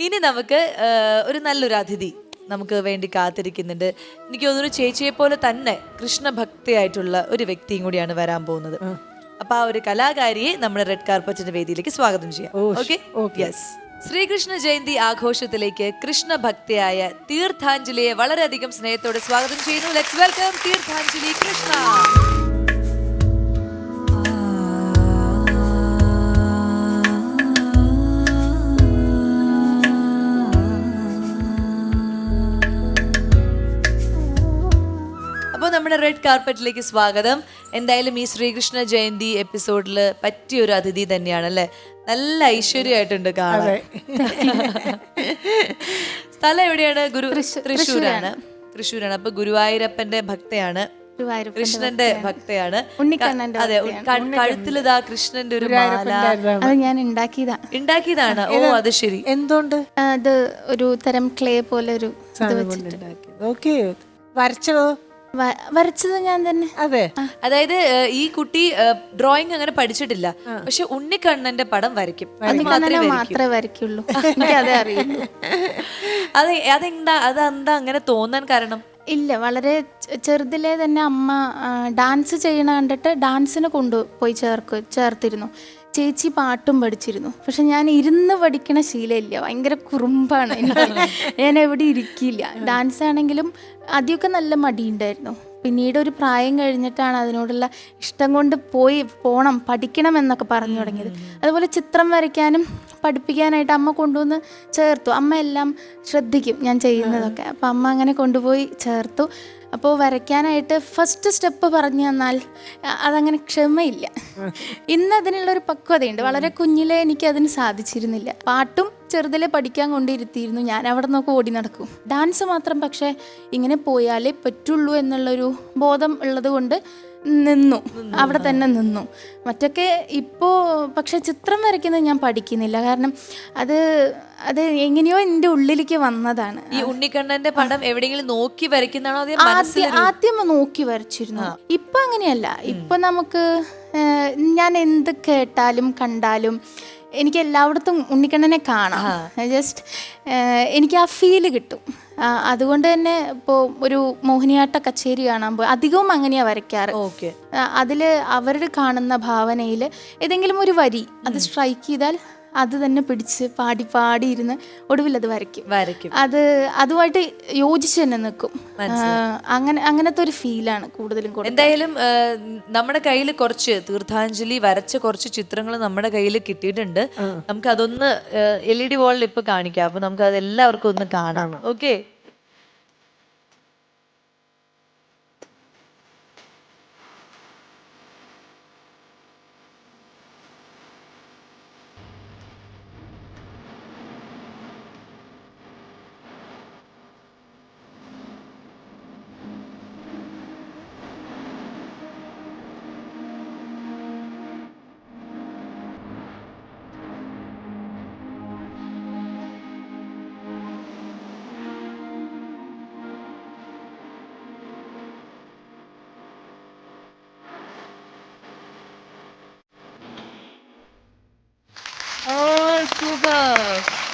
ഇനി നമുക്ക് ഒരു നല്ലൊരു അതിഥി നമുക്ക് വേണ്ടി കാത്തിരിക്കുന്നുണ്ട്. എനിക്ക് തോന്നുന്നു ചേച്ചിയെ പോലെ തന്നെ കൃഷ്ണഭക്തിയായിട്ടുള്ള ഒരു വ്യക്തിയും കൂടിയാണ് വരാൻ പോകുന്നത്. അപ്പൊ ആ ഒരു കലാകാരിയെ നമ്മുടെ റെഡ് കാർപ്പറ്റിന്റെ വേദിയിലേക്ക് സ്വാഗതം ചെയ്യാം. Okay, yes. ശ്രീകൃഷ്ണ ജയന്തി ആഘോഷത്തിലേക്ക് കൃഷ്ണഭക്തിയായ തീർത്ഥാഞ്ജലിയെ വളരെയധികം സ്നേഹത്തോടെ സ്വാഗതം ചെയ്യുന്നു. Let's welcome Theerthanjali Krishna. അപ്പോൾ നമ്മുടെ റെഡ് കാർപ്പറ്റിലേക്ക് സ്വാഗതം. എന്തായാലും ഈ ശ്രീകൃഷ്ണ ജയന്തി എപ്പിസോഡിൽ പറ്റിയൊരു അതിഥി തന്നെയാണ് അല്ലേ? നല്ല ഐശ്വര്യമായിട്ടുണ്ട് കാണാൻ. സ്ഥലം എവിടെയാണ്? തൃശ്ശൂരാണ്. അപ്പൊ ഗുരുവായൂരപ്പന്റെ ഭക്തയാണ്, കൃഷ്ണന്റെ ഭക്തയാണ്. അതെ, കഴുത്തിലിതാ കൃഷ്ണന്റെ ഒരു മാല. അത് ഞാൻ ഉണ്ടാക്കിയതാണ്. ഓ, അത് ശരി. എന്തുകൊണ്ട്? അത് ഒരു തരം ക്ലേ പോലെ ഒരു വരച്ചത് ഞാൻ തന്നെ. അതെ, അതായത് ഈ കുട്ടി ഡ്രോയിങ് അങ്ങനെ പഠിച്ചിട്ടില്ല, പക്ഷെ ഉണ്ണിക്കണ്ണന്റെ പടം വരയ്ക്കും. മാത്രമേ വരയ്ക്കുള്ളൂ, അതേ അറിയുള്ളൂ. അതെന്താ അങ്ങനെ തോന്നാൻ കാരണം? ഇല്ല, വളരെ ചെറുതിലേ തന്നെ അമ്മ ഡാൻസ് ചെയ്യണ കണ്ടിട്ട് ഡാൻസിന് കൊണ്ടുപോയി ചേർത്തിരുന്നു. ചേച്ചി പാട്ടും പഠിച്ചിരുന്നു. പക്ഷെ ഞാൻ ഇരുന്ന് പഠിക്കണ ശീലമില്ല, ഭയങ്കര കുറുമ്പാണ് എനിക്ക്. ഞാൻ എവിടെ ഇരിക്കില്ല. ഡാൻസ് ആണെങ്കിലും ആദ്യമൊക്കെ നല്ല മടിയുണ്ടായിരുന്നു. പിന്നീട് ഒരു പ്രായം കഴിഞ്ഞിട്ടാണ് അതിനോടുള്ള ഇഷ്ടം കൊണ്ട് പോണം പഠിക്കണം എന്നൊക്കെ പറഞ്ഞു തുടങ്ങിയത്. അതുപോലെ ചിത്രം വരയ്ക്കാനും പഠിപ്പിക്കാനായിട്ട് അമ്മ കൊണ്ടുവന്ന് ചേർത്തു. അമ്മ എല്ലാം ശ്രദ്ധിക്കും ഞാൻ ചെയ്യുന്നതൊക്കെ. അപ്പം അമ്മ അങ്ങനെ കൊണ്ടുപോയി ചേർത്തു. അപ്പോൾ വരയ്ക്കാനായിട്ട് ഫസ്റ്റ് സ്റ്റെപ്പ് പറഞ്ഞു തന്നാൽ അതങ്ങനെ ക്ഷമയില്ല. ഇന്ന് അതിനുള്ളൊരു പക്വതയുണ്ട്. വളരെ കുഞ്ഞിലേ എനിക്കതിന് സാധിച്ചിരുന്നില്ല. പാട്ടും ചെറുതിലെ പഠിക്കാൻ കൊണ്ടിരുത്തിയിരുന്നു. ഞാൻ അവിടെ നിന്നൊക്കെ ഓടി നടക്കും. ഡാൻസ് മാത്രം പക്ഷേ ഇങ്ങനെ പോയാലേ പറ്റുള്ളൂ എന്നുള്ളൊരു ബോധം ഉള്ളത് കൊണ്ട് അവിടെ തന്നെ നിന്നു. മറ്റൊക്കെ ഇപ്പോൾ പക്ഷെ ചിത്രം വരയ്ക്കുന്നത് ഞാൻ പഠിക്കുന്നില്ല. കാരണം അത് എങ്ങനെയോ എൻ്റെ ഉള്ളിലേക്ക് വന്നതാണ്. ഈ ഉണ്ണിക്കണ്ണന്റെ പടം എവിടെയെങ്കിലും നോക്കി വരയ്ക്കുന്നതാണോ? ആദ്യം നോക്കി വരച്ചിരുന്നു. ഇപ്പൊ അങ്ങനെയല്ല. ഇപ്പൊ നമുക്ക് ഞാൻ എന്ത് കേട്ടാലും കണ്ടാലും എനിക്ക് എല്ലായിടത്തും ഉണ്ണിക്കണ്ണനെ കാണാം. ജസ്റ്റ് എനിക്ക് ആ ഫീല് കിട്ടും. അതുകൊണ്ട് തന്നെ ഇപ്പോൾ ഒരു മോഹിനിയാട്ട കച്ചേരി കാണാൻ പോയി അധികവും അങ്ങനെയാണ് വരയ്ക്കാറ്. അതിൽ അവർ കാണുന്ന ഭാവനയിൽ ഏതെങ്കിലും ഒരു വരി അത് സ്ട്രൈക്ക് ചെയ്താൽ അത് തന്നെ പിടിച്ച് പാടിയിരുന്ന് ഒടുവിൽ അത് വരയ്ക്കും. അതുമായിട്ട് യോജിച്ച് തന്നെ നിൽക്കും. അങ്ങനത്തെ ഒരു ഫീലാണ് കൂടുതലും. എന്തായാലും നമ്മുടെ കയ്യിൽ കുറച്ച് തീർത്ഥാഞ്ജലി വരച്ച കുറച്ച് ചിത്രങ്ങൾ നമ്മുടെ കയ്യിൽ കിട്ടിയിട്ടുണ്ട്. നമുക്ക് അതൊന്ന് LED വാളിൽ ഇപ്പൊ കാണിക്കാം. അപ്പൊ നമുക്ക് അത് എല്ലാവർക്കും ഒന്ന് കാണാം. ഓക്കെ,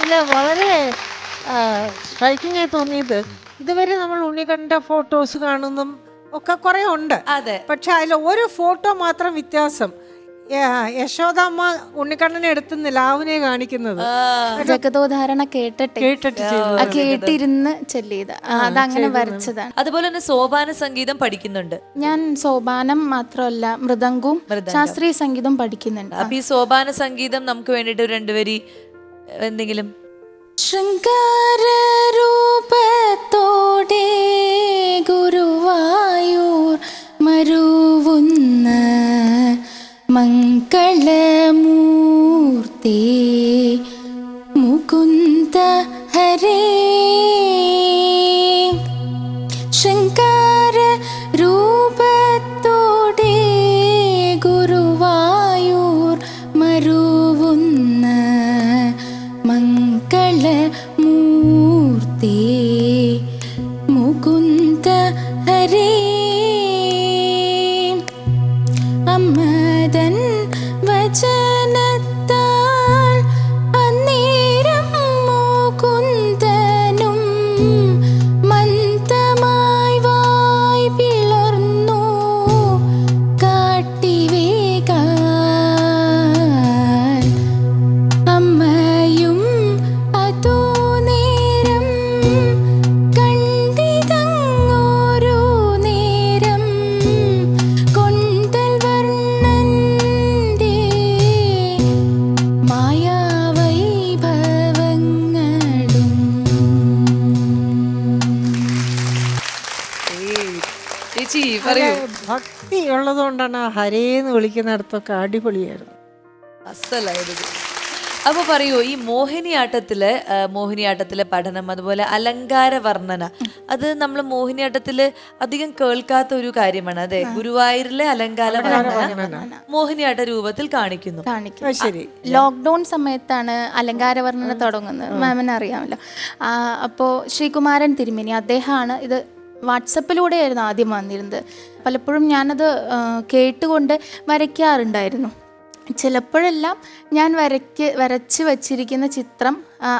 ഇല്ല, വളരെ സ്ട്രൈക്കിംഗ് ആയി തോന്നിയത് ഇതുവരെ നമ്മൾ ഉണ്ണിക്കണ്ണന്റെ ഫോട്ടോസ് കാണുന്നതും ഒക്കെ കുറെ ഉണ്ട്. അതെ, പക്ഷെ അതിൽ ഒരു ഫോട്ടോ മാത്രം വ്യത്യാസം. യശോദാമ്മ ഉണ്ണിക്കണ്ണനെ എടുത്ത് നിലാവിനെ കാണിക്കുന്നത് ജഗതോധാരണ കേട്ടിരുന്ന് ചൊല്ലിയത് അതങ്ങനെ വരച്ചതാണ്. അതുപോലെ തന്നെ സോപാന സംഗീതം പഠിക്കുന്നുണ്ട്. ഞാൻ സോപാനം മാത്രമല്ല മൃദംഗവും ശാസ്ത്രീയ സംഗീതം പഠിക്കുന്നുണ്ട്. അപ്പൊ ഈ സോപാന സംഗീതം നമുക്ക് വേണ്ടിട്ട് രണ്ടുപേരി എന്തെങ്കിലും. ശൃംഗാരൂപത്തോടെ ഗുരുവായൂർ മരുവുന്ന മംഗളമൂർത്തി മുകുന്ദ ഹരേ. ശൃംഗാര രൂപത്തോടെ ഗുരുവായൂർ മരുവുന്ന മംഗളമൂർത്തി മുകുന്ദ ഹരേ. അമ്മതൻ വചനത്താൽ അന്നേരം മുകുന്ദ പറയൂ. ഭക്തി ഉള്ളതുകൊണ്ടാണ് ആ ഹരേന്ന് വിളിക്കുന്നിടത്തൊക്കെ അടിപൊളിയായിരുന്നു. അസലായിരുന്നു. അപ്പൊ പറയൂ, ഈ മോഹിനിയാട്ടത്തിലെ പഠനം, അതുപോലെ അലങ്കാര വർണ്ണന, അത് നമ്മൾ മോഹിനിയാട്ടത്തില് അധികം കേൾക്കാത്ത ഒരു കാര്യമാണ്. അതെ, ഗുരുവായൂരിലെ അലങ്കാര വർണ്ണന മോഹിനിയാട്ട രൂപത്തിൽ കാണിക്കുന്നു. ശരി. ലോക്ക്ഡൗൺ സമയത്താണ് അലങ്കാര വർണ്ണന തുടങ്ങുന്നത്, മാമിന് അറിയാമല്ലോ. അപ്പോൾ ശ്രീകുമാരൻ തിരുമേനി അദ്ദേഹമാണ് ഇത് വാട്സപ്പിലൂടെയായിരുന്നു ആദ്യം വന്നിരുന്നത്. പലപ്പോഴും ഞാനത് കേട്ടുകൊണ്ട് വരയ്ക്കാറുണ്ടായിരുന്നു. ചിലപ്പോഴെല്ലാം ഞാൻ വരച്ച് വച്ചിരിക്കുന്ന ചിത്രം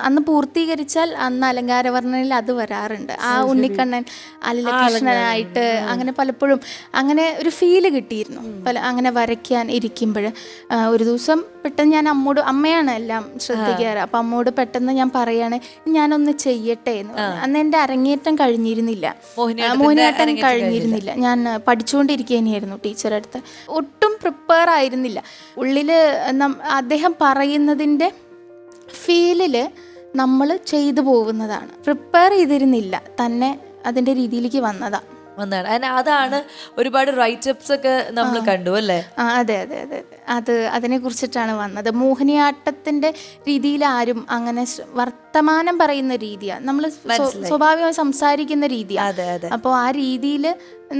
അന്ന് പൂർത്തീകരിച്ചാൽ അന്ന് അലങ്കാരവർണ്ണനയിൽ അത് വരാറുണ്ട്. ആ ഉണ്ണിക്കണ്ണൻ അലകൃഷ്ണനായിട്ട് അങ്ങനെ പലപ്പോഴും അങ്ങനെ ഒരു ഫീല് കിട്ടിയിരുന്നു. അങ്ങനെ വരയ്ക്കാൻ ഇരിക്കുമ്പോൾ ഒരു ദിവസം പെട്ടെന്ന് ഞാൻ അമ്മയാണ് എല്ലാം ശ്രദ്ധിക്കാറ്. അപ്പം അമ്മോട് പെട്ടെന്ന് ഞാൻ പറയാണ്, ഞാനൊന്ന് ചെയ്യട്ടെ എന്ന് പറഞ്ഞു. അന്ന് എൻ്റെ അരങ്ങേറ്റം കഴിഞ്ഞിരുന്നില്ല, മോഹിനിയാട്ടം കഴിഞ്ഞിരുന്നില്ല. ഞാൻ പഠിച്ചുകൊണ്ടിരിക്കുകയായിരുന്നു ടീച്ചറുടെ അടുത്ത്. ഒട്ടും പ്രിപ്പയർ ആയിരുന്നില്ല. ഉള്ളിൽ അദ്ദേഹം പറയുന്നതിൻ്റെ ഫീലിൽ നമ്മൾ ചെയ്തു പോകുന്നതാണ്. പ്രിപ്പയർ ചെയ്തിരുന്നില്ല, തന്നെ അതിൻ്റെ രീതിയിലേക്ക് വന്നതാണ്. അതാണ് ഒരുപാട് റൈറ്റപ്സ് ഒക്കെ നമ്മൾ കണ്ടു അല്ലേ? അതെ അതെ അതെ അതെ, അതിനെ കുറിച്ചിട്ടാണ് വന്നത്. മോഹിനിയാട്ടത്തിന്റെ രീതിയിൽ ആരും അങ്ങനെ വർത്തമാനം പറയുന്ന രീതിയാണ്, നമ്മൾ സ്വാഭാവികമായി സംസാരിക്കുന്ന രീതിയാണ്. അപ്പോൾ ആ രീതിയിൽ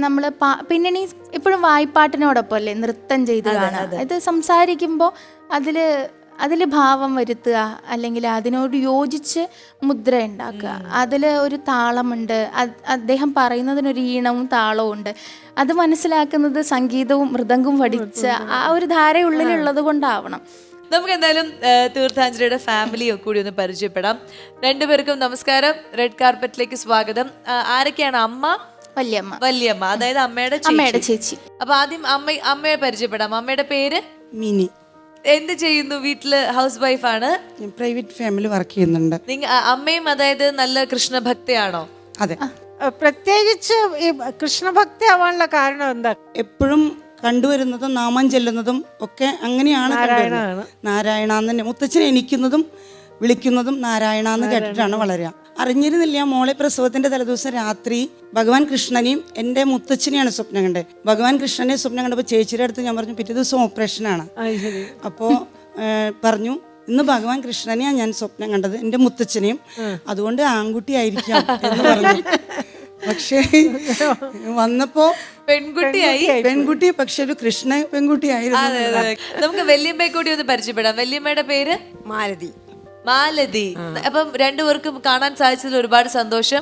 നമ്മൾ പിന്നെ എപ്പോഴും വായ്പാട്ടിനോടൊപ്പം അല്ലേ നൃത്തം ചെയ്ത് കാണാം. ഇത് സംസാരിക്കുമ്പോൾ അതിൽ ഭാവം വരുത്തുക, അല്ലെങ്കിൽ അതിനോട് യോജിച്ച് മുദ്ര ഉണ്ടാക്കുക. അതിൽ ഒരു താളമുണ്ട്, അദ്ദേഹം പറയുന്നതിനൊരു ഈണവും താളവും ഉണ്ട്. അത് മനസ്സിലാക്കുന്നത് സംഗീതവും മൃദംഗവും പഠിച്ച ആ ഒരു ധാര ഉള്ളിലുള്ളത് കൊണ്ടാവണം. നമുക്ക് എന്തായാലും തീർത്ഥാഞ്ജലിയുടെ ഫാമിലിയെ കൂടി ഒന്ന് പരിചയപ്പെടാം. രണ്ടുപേർക്കും നമസ്കാരം, റെഡ് കാർപ്പറ്റിലേക്ക് സ്വാഗതം. ആരൊക്കെയാണ്? അമ്മ, വല്യമ്മ, അതായത് അമ്മയുടെ ചേച്ചി. അപ്പൊ ആദ്യം അമ്മയെ പരിചയപ്പെടാം. അമ്മയുടെ പേര് മിനി. എന്ത് ചെയ്യുന്നു? വീട്ടില് ഹൗസ് വൈഫാണ്. പ്രൈവറ്റ് ഫാമിലി വർക്ക് ചെയ്യുന്നുണ്ട്. അമ്മയും അതായത് നല്ല കൃഷ്ണഭക്തയാണോ? അതെ. പ്രത്യേകിച്ച് ഈ കൃഷ്ണഭക്തി ആവാനുള്ള കാരണം എന്താ? എപ്പോഴും കണ്ടുവരുന്നതും നാമം ചെല്ലുന്നതും ഒക്കെ അങ്ങനെയാണ്. നാരായണ തന്നെ മുത്തച്ഛനെ എണിക്കുന്നതും വിളിക്കുന്നതും നാരായണ എന്ന് കേട്ടിട്ടാണ് വളരുക. അറിഞ്ഞിരുന്നില്ല, മോളെ പ്രസവത്തിന്റെ തലേദിവസം രാത്രി ഭഗവാൻ കൃഷ്ണനെയും എൻ്റെ മുത്തച്ഛനെയാണ് സ്വപ്നം കണ്ടത്. ഭഗവാൻ കൃഷ്ണനെ സ്വപ്നം കണ്ടപ്പോൾ ചേച്ചിയുടെ അടുത്ത് ഞാൻ പറഞ്ഞു, പിറ്റേ ദിവസം ഓപ്പറേഷനാണ്. അപ്പോൾ പറഞ്ഞു, ഇന്ന് ഭഗവാൻ കൃഷ്ണനെയാണ് ഞാൻ സ്വപ്നം കണ്ടത്, എൻ്റെ മുത്തച്ഛനെയും, അതുകൊണ്ട് ആൺകുട്ടി ആയിരിക്കാം എന്ന് പറഞ്ഞു. പക്ഷേ വന്നപ്പോ പെൺകുട്ടി, പക്ഷെ ഒരു കൃഷ്ണ പെൺകുട്ടി ആയിരുന്നു. നമുക്ക് വല്യമ്മയെ കൂടി ഒന്ന് പരിചയപ്പെടാം. വല്യമ്മയുടെ പേര് മാലതി. അപ്പം രണ്ടുപേർക്കും കാണാൻ സാധിച്ചതിൽ ഒരുപാട് സന്തോഷം.